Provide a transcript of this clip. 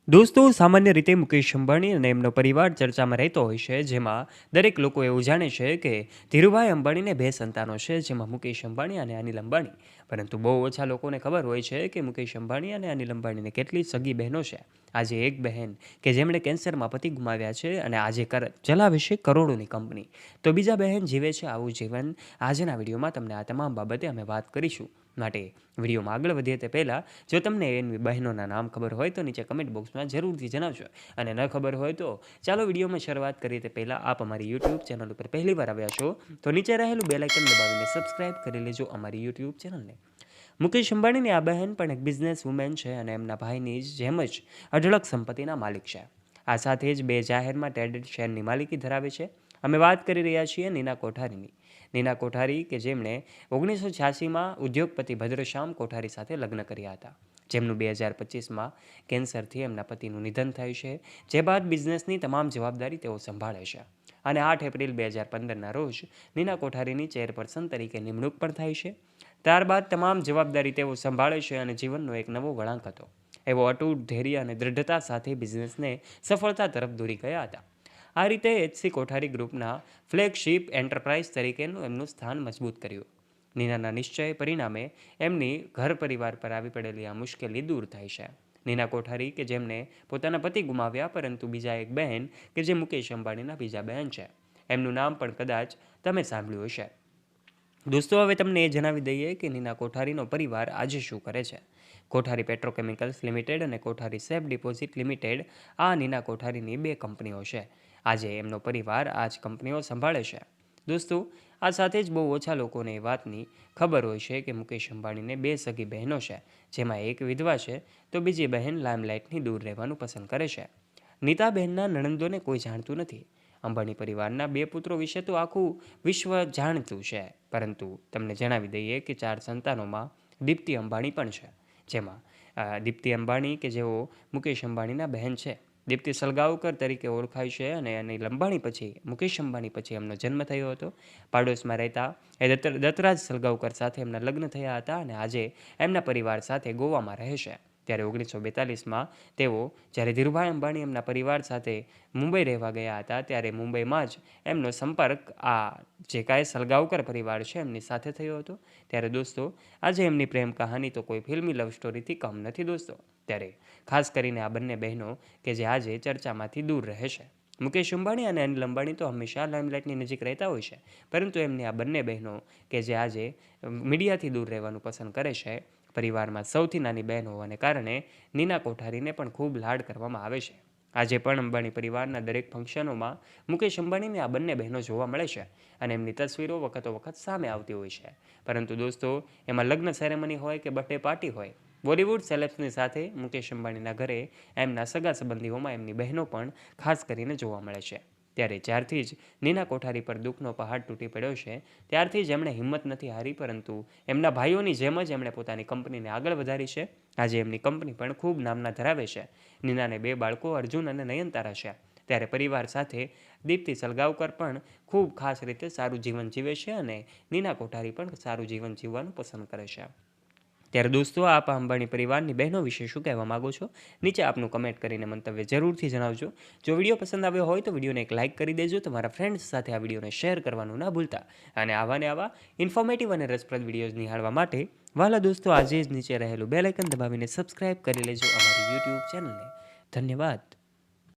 દોસ્તો, સામાન્ય રીતે મુકેશ અંબાણી અને એમનો પરિવાર ચર્ચામાં રહેતો હોય છે, જેમાં દરેક લોકો એવું જાણે છે કે ધીરુભાઈ અંબાણીને બે સંતાનો છે, જેમાં મુકેશ અંબાણી અને અનિલ અંબાણી. પરંતુ બહુ ઓછા લોકોને ખબર હોય છે કે મુકેશ અંબાણી અને અનિલ અંબાણીને કેટલી સગી બહેનો છે. આજે એક બહેન કે જેમણે કેન્સરમાં પતિ ગુમાવ્યા છે અને આજે ચલાવે છે કરોડોની કંપની, તો બીજા બહેન જીવે છે આવું જીવન. આજના વિડીયોમાં તમને આ તમામ બાબતે અમે વાત કરીશું. માટે વિડીયોમાં આગળ વધીએ તે પહેલાં જો તમને એની બહેનોના નામ ખબર હોય તો નીચે કમેન્ટ બોક્સમાં જરૂરથી જણાવજો, અને ન ખબર હોય તો ચાલો વિડીયોમાં શરૂઆત કરીએ તે પહેલાં આપ અમારી યુટ્યુબ ચેનલ ઉપર પહેલીવાર આવ્યા છો તો નીચે રહેલું બેલ આઇકન દબાવીને સબસ્ક્રાઇબ કરી લેજો અમારી યુટ્યુબ ચેનલને. મુકેશ અંબાણીની આ બહેન પણ એક બિઝનેસ વુમેન છે અને એમના ભાઈની જેમ જ અઢળક સંપત્તિના માલિક છે. આ સાથે જ બે જાહેરમાં ટ્રેડેડ શેરની માલિકી ધરાવે છે. અમે વાત કરી રહ્યા છીએ નીના કોઠારીની. નીના કોઠારી કે જેમણે 1986માં ઉદ્યોગપતિ ભદ્રશ્યામ કોઠારી સાથે લગ્ન કર્યા હતા, જેમનું 2025માં કેન્સરથી એમના પતિનું નિધન થયું છે. જે બાદ બિઝનેસની તમામ જવાબદારી તેઓ સંભાળે છે અને 8 એપ્રિલ 2015ના રોજ નીના કોઠારીની ચેરપર્સન તરીકે નિમણૂક પણ થાય છે. ત્યારબાદ તમામ જવાબદારી તેઓ સંભાળે છે અને જીવનનો એક નવો વળાંક હતો એવો અતૂટ ધૈર્ય અને દૃઢતા સાથે બિઝનેસને સફળતા તરફ દોરી ગયા હતા. આ રીતે એચસી કોઠારી ગ્રુપના ફ્લેગશિપ એન્ટરપ્રાઇઝ તરીકેનું એમનું સ્થાન મજબૂત કર્યું. નીનાના નિશ્ચય પરિણામે એમની ઘર પરિવાર પર આવી પડેલી આ મુશ્કેલી દૂર થાય છે. નીના કોઠારી કે જેમને પોતાના પતિ ગુમાવ્યા, પરંતુ બીજા એક બહેન કે જે મુકેશ અંબાણીના બીજા બહેન છે, એમનું નામ પણ કદાચ તમે સાંભળ્યું હશે. દોસ્તો, હવે તમને એ જણાવી દઈએ કે નીના કોઠારીનો પરિવાર આજે શું કરે છે. કોઠારી પેટ્રોકેમિકલ્સ લિમિટેડ અને કોઠારી સેફ ડિપોઝિટ લિમિટેડ આ નીના કોઠારીની બે કંપનીઓ છે. આજે એમનો પરિવાર આ જ કંપનીઓ સંભાળે છે. દોસ્તો, આ સાથે જ બહુ ઓછા લોકોને એ વાતની ખબર હોય છે કે મુકેશ અંબાણીને બે સગી બહેનો છે, જેમાં એક વિધવા છે તો બીજી બહેન લાઇમલાઇટથી દૂર રહેવાનું પસંદ કરે છે. નીતાબહેનના નણંદોને કોઈ જાણતું નથી. અંબાણી પરિવારના બે પુત્રો વિશે તો આખું વિશ્વ જાણતું છે, પરંતુ તમને જણાવી દઈએ કે 4 સંતાનોમાં દીપ્તિ અંબાણી પણ છે, જેમાં દીપ્તિ અંબાણી કે જેઓ મુકેશ અંબાણીના બહેન છે. દીપ્તિ સલગાવકર તરીકે ઓળખાય છે અને અનિલ અંબાણી પછી મુકેશ અંબાણી પછી એમનો જન્મ થયો હતો. પાડોશમાં રહેતા એ દત્તરાજ સલગાવકર સાથે એમના લગ્ન થયા હતા અને આજે એમના પરિવાર સાથે ગોવામાં રહે છે. ત્યારે 1942માં તેઓ જ્યારે ધીરુભાઈ અંબાણી એમના પરિવાર સાથે મુંબઈ રહેવા ગયા હતા, ત્યારે મુંબઈમાં જ એમનો સંપર્ક આ જે કાંઈ સલગાવકર પરિવાર છે એમની સાથે થયો હતો. ત્યારે દોસ્તો, આજે એમની પ્રેમ કહાની તો કોઈ ફિલ્મી લવ સ્ટોરીથી કમ નથી દોસ્તો. ત્યારે ખાસ કરીને આ બંને બહેનો કે જે આજે ચર્ચામાંથી દૂર રહે છે. મુકેશ અંબાણી અને અનિલ અંબાણી તો હંમેશા લાઇમલાઇટની નજીક રહેતા હોય છે, પરંતુ એમની આ બંને બહેનો કે જે આજે મીડિયાથી દૂર રહેવાનું પસંદ કરે છે. પરિવારમાં સૌથી નાની બહેન હોવાને કારણે નીના કોઠારીને પણ ખૂબ લાડ કરવામાં આવે છે. આજે પણ અંબાણી પરિવારના દરેક ફંક્શનોમાં મુકેશ અંબાણીની આ બંને બહેનો જોવા મળે છે અને એમની તસવીરો વખતો વખત સામે આવતી હોય છે. પરંતુ દોસ્તો, એમાં લગ્ન સેરેમની હોય કે બર્થડે પાર્ટી હોય, બોલિવૂડ સેલેબ્સની સાથે મુકેશ અંબાણીના ઘરે એમના સગા સંબંધીઓમાં એમની બહેનો પણ ખાસ કરીને જોવા મળે છે. ત્યારે જ્યારથી જ નીના કોઠારી પર દુઃખનો પહાડ તૂટી પડ્યો છે, ત્યારથી જ એમણે હિંમત નથી હારી, પરંતુ એમના ભાઈઓની જેમ જ એમણે પોતાની કંપનીને આગળ વધારી છે. આજે એમની કંપની પણ ખૂબ નામના ધરાવે છે. નીનાને 2 બાળકો અર્જુન અને નયનતારા છે. ત્યારે પરિવાર સાથે દીપ્તિ સલગાવકર પણ ખૂબ ખાસ રીતે સારું જીવન જીવે છે અને નીના કોઠારી પણ સારું જીવન જીવવાનું પસંદ કરે છે. ત્યારે દોસ્તો, આપ અંબાણી પરિવારની બહેનો વિશે શું કહેવા માગો છો? નીચે આપનું કમેન્ટ કરીને મંતવ્ય જરૂરથી જણાવજો. જો વિડીયો પસંદ આવ્યો હોય તો વિડીયોને એક લાઇક કરી દેજો. તમારા ફ્રેન્ડ્સ સાથે આ વિડીયોને શેર કરવાનું ના ભૂલતા. અને આવા ઇન્ફોર્મેટિવ અને રસપ્રદ વિડીયોઝ નિહાળવા માટે વાલા દોસ્તો, આજે જ નીચે રહેલું બેલ આઇકન દબાવીને સબસ્ક્રાઇબ કરી લેજો અમારી યુટ્યુબ ચેનલને. ધન્યવાદ.